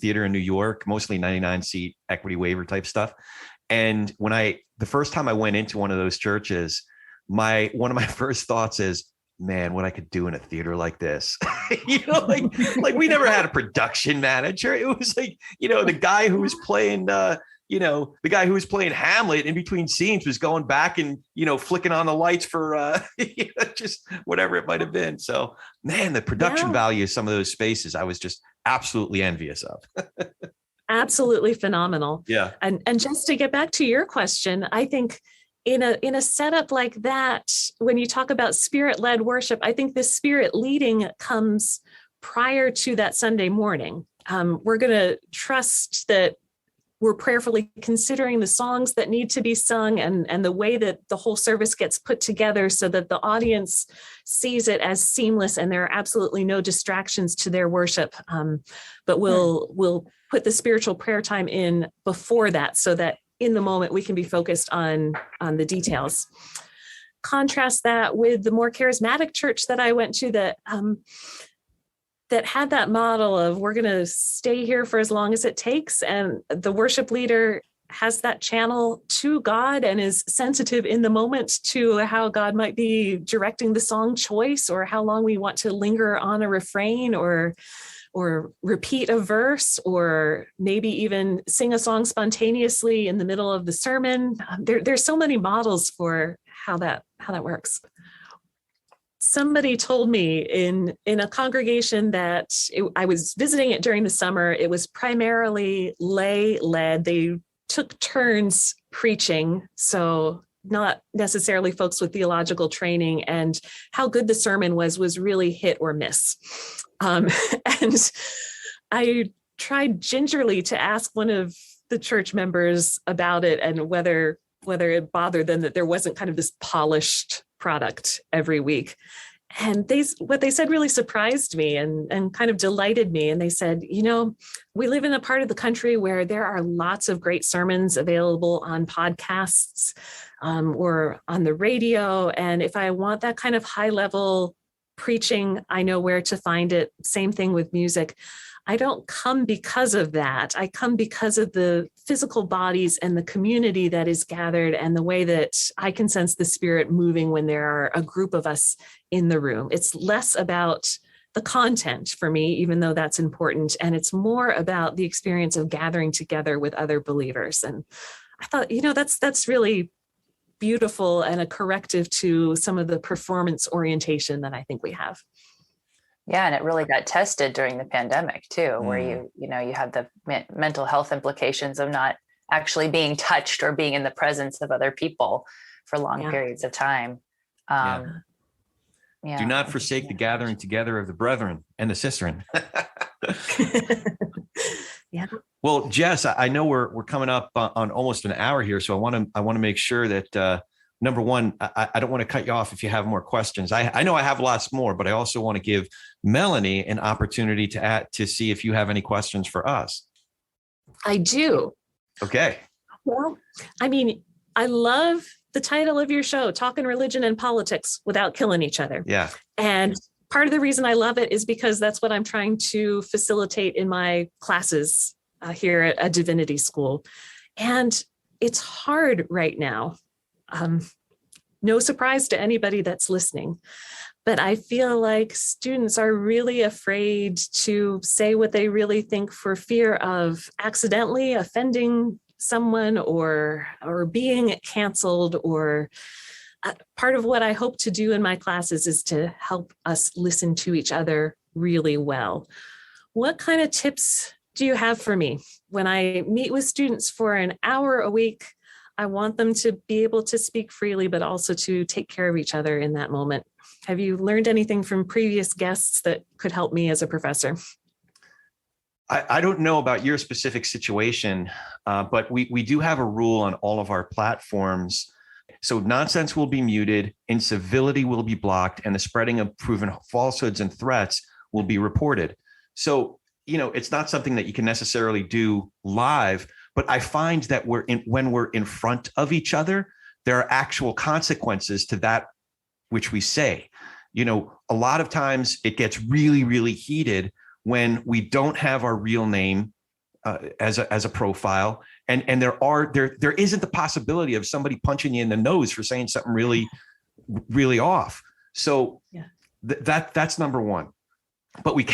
theater in New York, mostly 99 seat equity waiver type stuff. And the first time I went into one of those churches, one of my first thoughts is, man, what I could do in a theater like this. Like we never had a production manager. It was like, the guy who was playing, the guy who was playing Hamlet in between scenes was going back and, flicking on the lights for just whatever it might have been. So, man, the production value of some of those spaces, I was just absolutely envious of. Absolutely phenomenal. Yeah. And just to get back to your question, I think in a setup like that, when you talk about spirit-led worship, I think the spirit leading comes prior to that Sunday morning. We're going to trust that we're prayerfully considering the songs that need to be sung and the way that the whole service gets put together so that the audience sees it as seamless and there are absolutely no distractions to their worship. But we'll put the spiritual prayer time in before that so that in the moment we can be focused on the details. Contrast that with the more charismatic church that I went to that had that model of we're going to stay here for as long as it takes. And the worship leader has that channel to God and is sensitive in the moment to how God might be directing the song choice or how long we want to linger on a refrain or repeat a verse, or maybe even sing a song spontaneously in the middle of the sermon. There's so many models for how that works. Somebody told me in a congregation that I was visiting it during the summer, it was primarily lay-led. They took turns preaching, so not necessarily folks with theological training, and how good the sermon was really hit or miss. And I tried gingerly to ask one of the church members about it and whether it bothered them that there wasn't kind of this polished product every week. And what they said really surprised me and kind of delighted me. And they said, we live in a part of the country where there are lots of great sermons available on podcasts or on the radio. And if I want that kind of high level preaching, I know where to find it. Same thing with music. I don't come because of that. I come because of the physical bodies and the community that is gathered and the way that I can sense the Spirit moving when there are a group of us in the room. It's less about the content for me, even though that's important. And it's more about the experience of gathering together with other believers. And I thought, that's really beautiful and a corrective to some of the performance orientation that I think we have. Yeah, and it really got tested during the pandemic too, where you had the mental health implications of not actually being touched or being in the presence of other people for long periods of time. Do not forsake the gathering together of the brethren and the sistren. Yeah. Well, Jess, I know we're coming up on almost an hour here, so I want to make sure that number one, I don't want to cut you off if you have more questions. I know I have lots more, but I also want to give Melanie an opportunity to see if you have any questions for us. I do. Okay. Well, I love the title of your show, Talking Religion and Politics Without Killing Each Other. Yeah. And part of the reason I love it is because that's what I'm trying to facilitate in my classes here at a divinity school. And it's hard right now. No surprise to anybody that's listening, but I feel like students are really afraid to say what they really think for fear of accidentally offending someone or being canceled. Or part of what I hope to do in my classes is to help us listen to each other really well. What kind of tips do you have for me when I meet with students for an hour a week? I want them to be able to speak freely, but also to take care of each other in that moment. Have you learned anything from previous guests that could help me as a professor? I don't know about your specific situation, but we do have a rule on all of our platforms. So nonsense will be muted, incivility will be blocked, and the spreading of proven falsehoods and threats will be reported. So, it's not something that you can necessarily do live, But I find that when we're in front of each other, there are actual consequences to that which we say. A lot of times it gets really, really heated when we don't have our real name as a profile, and there isn't the possibility of somebody punching you in the nose for saying something really, really off. So that's number one. But we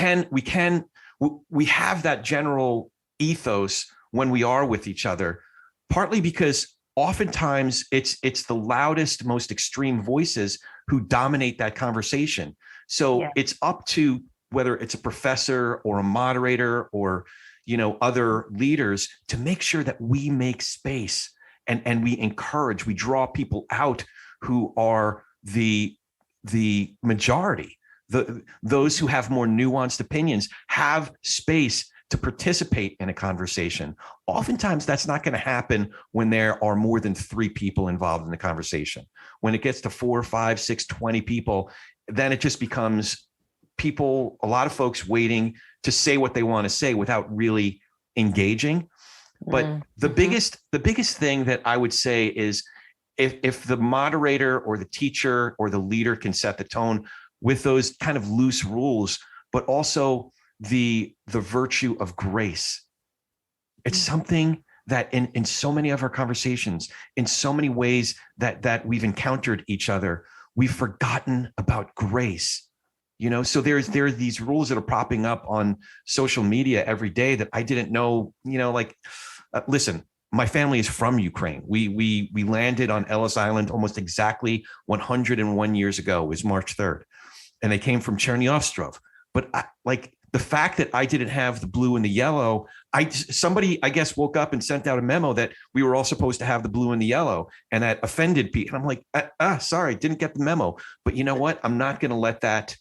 have that general ethos when we are with each other, partly because oftentimes it's the loudest, most extreme voices who dominate that conversation. So it's up to whether it's a professor or a moderator or other leaders to make sure that we make space and we encourage, we draw people out who are the majority. Those who have more nuanced opinions have space to participate in a conversation. Oftentimes that's not going to happen when there are more than 3 people involved in the conversation. When it gets to 4, 5, 6, 20 people, then it just becomes a lot of folks waiting to say what they want to say without really engaging. But the biggest thing that I would say is if the moderator or the teacher or the leader can set the tone with those kind of loose rules, but also the virtue of grace. It's something that in so many of our conversations, in so many ways that we've encountered each other, we've forgotten about grace. So there are these rules that are popping up on social media every day that I didn't know. Listen, my family is from Ukraine. We landed on Ellis Island almost exactly 101 years ago. It was March 3rd, and they came from Chernihiv. But the fact that I didn't have the blue and the yellow, somebody, I guess, woke up and sent out a memo that we were all supposed to have the blue and the yellow, and that offended people. And I'm like, sorry, didn't get the memo. But you know what? I'm not going to let that,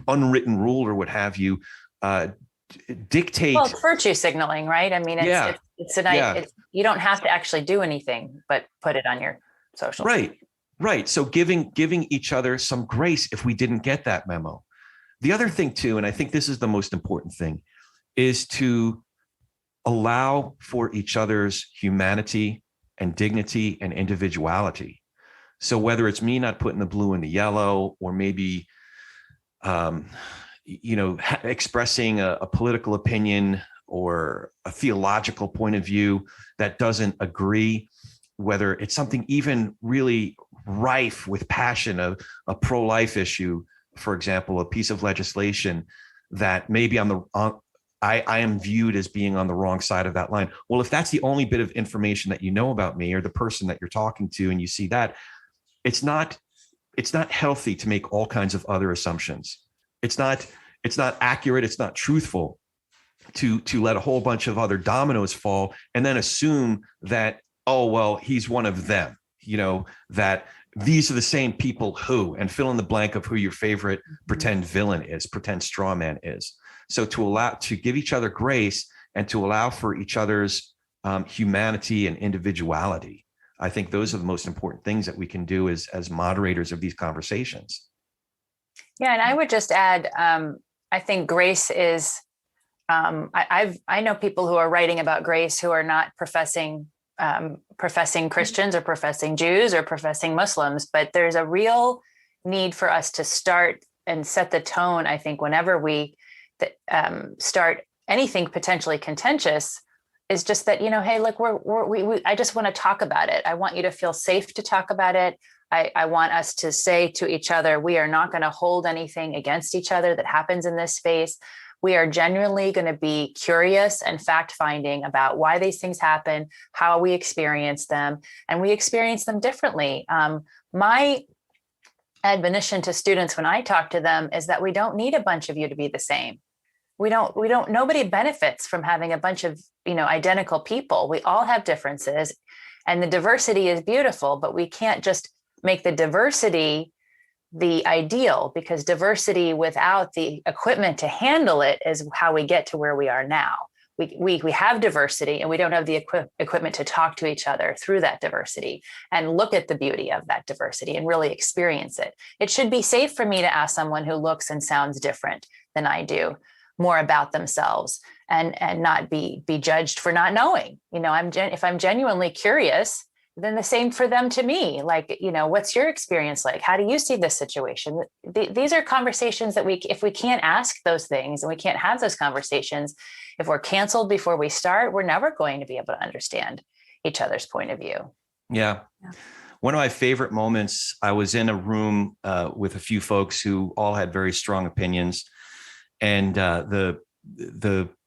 unwritten rule or what have you, dictate. Well, it's virtue signaling, right? I mean, you don't have to actually do anything, but put it on your social. Right. So giving each other some grace if we didn't get that memo. The other thing too, and I think this is the most important thing, is to allow for each other's humanity and dignity and individuality. So whether it's me not putting the blue and the yellow, or maybe, expressing a political opinion or a theological point of view that doesn't agree, whether it's something even really rife with passion, a pro-life issue, for example, a piece of legislation that maybe I am viewed as being on the wrong side of that line. Well, if that's the only bit of information that you know about me or the person that you're talking to, and you see that, it's not healthy to make all kinds of other assumptions. It's not accurate. It's not truthful to let a whole bunch of other dominoes fall and then assume that, oh, well, he's one of them, that these are the same people who, and fill in the blank of who your favorite pretend villain is, pretend straw man is. So to give each other grace and to allow for each other's humanity and individuality, I think those are the most important things that we can do as moderators of these conversations. Yeah, and I would just add, I think grace is, I know people who are writing about grace who are not professing Christians or professing Jews or professing Muslims, but there's a real need for us to start and set the tone. I think whenever we start anything potentially contentious, is just that, hey, look, I just want to talk about it. I want you to feel safe to talk about it. I want us to say to each other, we are not going to hold anything against each other that happens in this space. We are genuinely going to be curious and fact-finding about why these things happen, how we experience them, and we experience them differently. My admonition to students when I talk to them is that we don't need a bunch of you to be the same. Nobody benefits from having a bunch of, identical people. We all have differences, and the diversity is beautiful, but we can't just make the diversity the ideal, because diversity without the equipment to handle it is how we get to where we are now. We have diversity, and we don't have the equipment to talk to each other through that diversity and look at the beauty of that diversity and really experience it. It should be safe for me to ask someone who looks and sounds different than I do. more about themselves and not be judged for not knowing. If I'm genuinely curious, then the same for them to me. Like, what's your experience like? How do you see this situation? These are conversations that if we can't ask those things and we can't have those conversations, if we're canceled before we start, we're never going to be able to understand each other's point of view. Yeah. One of my favorite moments, I was in a room with a few folks who all had very strong opinions. And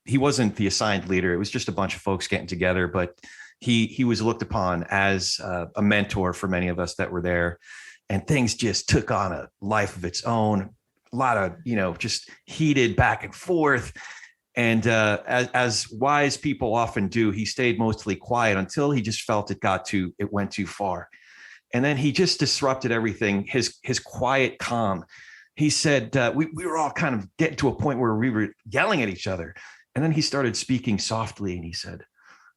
he wasn't the assigned leader. It was just a bunch of folks getting together, but he was looked upon as a mentor for many of us that were there, and things just took on a life of its own. A lot of, just heated back and forth. And as wise people often do, he stayed mostly quiet until he just felt it went too far. And then he just disrupted everything. His quiet calm. He said, we were all kind of getting to a point where we were yelling at each other. And then he started speaking softly, and he said,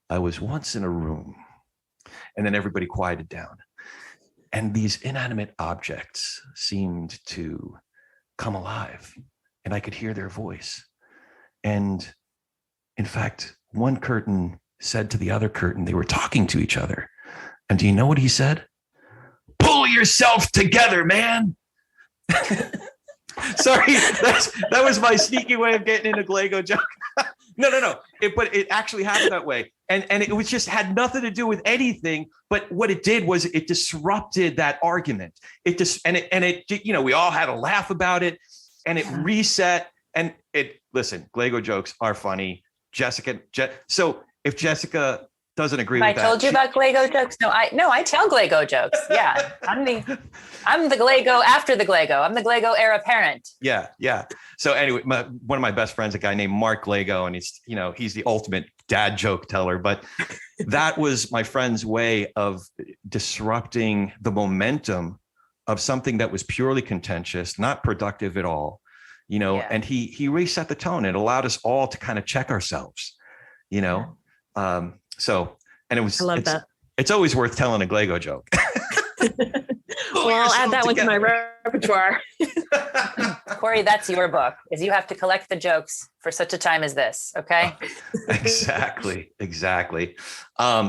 I was once in a room. And then everybody quieted down. And these inanimate objects seemed to come alive, and I could hear their voice. And in fact, one curtain said to the other curtain, they were talking to each other. And do you know what he said? Pull yourself together, man. Sorry, that was my sneaky way of getting in a Glago joke. No. But it actually happened that way. And it was just had nothing to do with anything. But what it did was it disrupted that argument. We all had a laugh about it, and it reset. And listen, Glago jokes are funny. So if Jessica doesn't agree with that. I told you about Glago jokes. No, I tell Glago jokes. Yeah. I'm the Glago after the Glago. I'm the Glago era parent. Yeah. So anyway, one of my best friends, a guy named Mark Glago, and he's the ultimate dad joke teller. But that was my friend's way of disrupting the momentum of something that was purely contentious, not productive at all. And he reset the tone. It allowed us all to kind of check ourselves, and I love that. It's always worth telling a Glago joke. Well, I'll add that one to my repertoire. Corey, that's your book, is you have to collect the jokes for such a time as this. Okay. Exactly.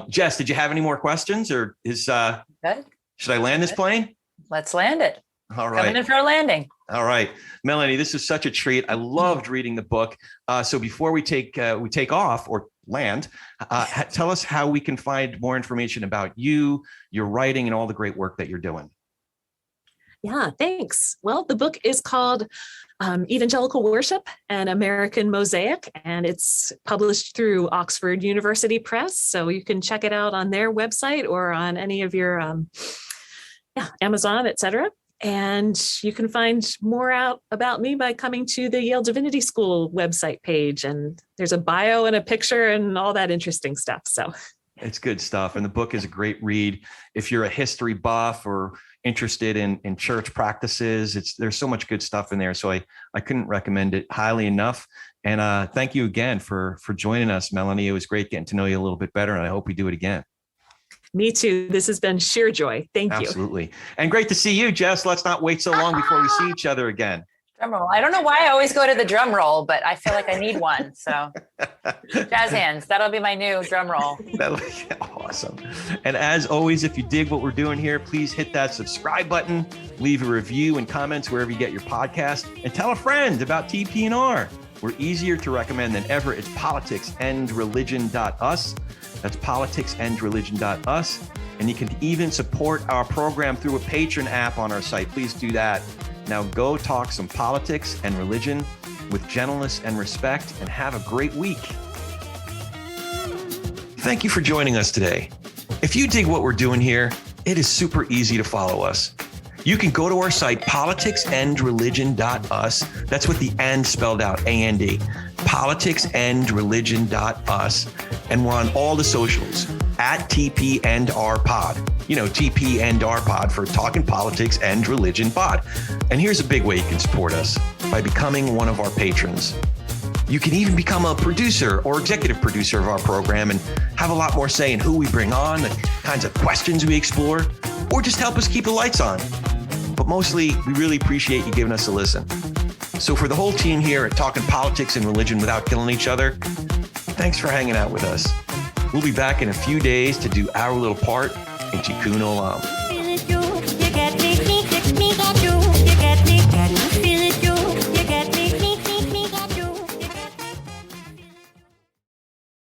Jess, did you have any more questions, or should I land this plane? Let's land it. All right. Coming in for a landing. All right, Melanie, this is such a treat. I loved reading the book. So before we take off or land, tell us how we can find more information about you, your writing, and all the great work that you're doing. Yeah, thanks. Well, the book is called Evangelical Worship, an American Mosaic, and it's published through Oxford University Press. So you can check it out on their website or on any of your Amazon, etc. And you can find more out about me by coming to the Yale Divinity School website page. And there's a bio and a picture and all that interesting stuff. So it's good stuff. And the book is a great read. If you're a history buff or interested in church practices, there's so much good stuff in there. So I couldn't recommend it highly enough. And thank you again for joining us, Melanie. It was great getting to know you a little bit better. And I hope we do it again. Me too. This has been sheer joy. Thank you. Absolutely. And great to see you, Jess. Let's not wait so long before we see each other again. Drum roll. I don't know why I always go to the drum roll, but I feel like I need one. So jazz hands. That'll be my new drum roll. That'll be awesome. And as always, if you dig what we're doing here, please hit that subscribe button, leave a review and comments wherever you get your podcast, and tell a friend about TP&R. We're easier to recommend than ever. It's politicsandreligion.us. That's politicsandreligion.us. And you can even support our program through a patron app on our site. Please do that. Now go talk some politics and religion with gentleness and respect, and have a great week. Thank you for joining us today. If you dig what we're doing here, it is super easy to follow us. You can go to our site, politicsandreligion.us. That's with the and spelled out, A-N-D. Politicsandreligion.us. And we're on all the socials at TP and R Pod. TP and R Pod for Talking Politics and Religion Pod. And here's a big way you can support us: by becoming one of our patrons. You can even become a producer or executive producer of our program and have a lot more say in who we bring on, the kinds of questions we explore, or just help us keep the lights on. But mostly, we really appreciate you giving us a listen. So for the whole team here at Talking Politics and Religion Without Killing Each Other, thanks for hanging out with us. We'll be back in a few days to do our little part in Tikkun Olam.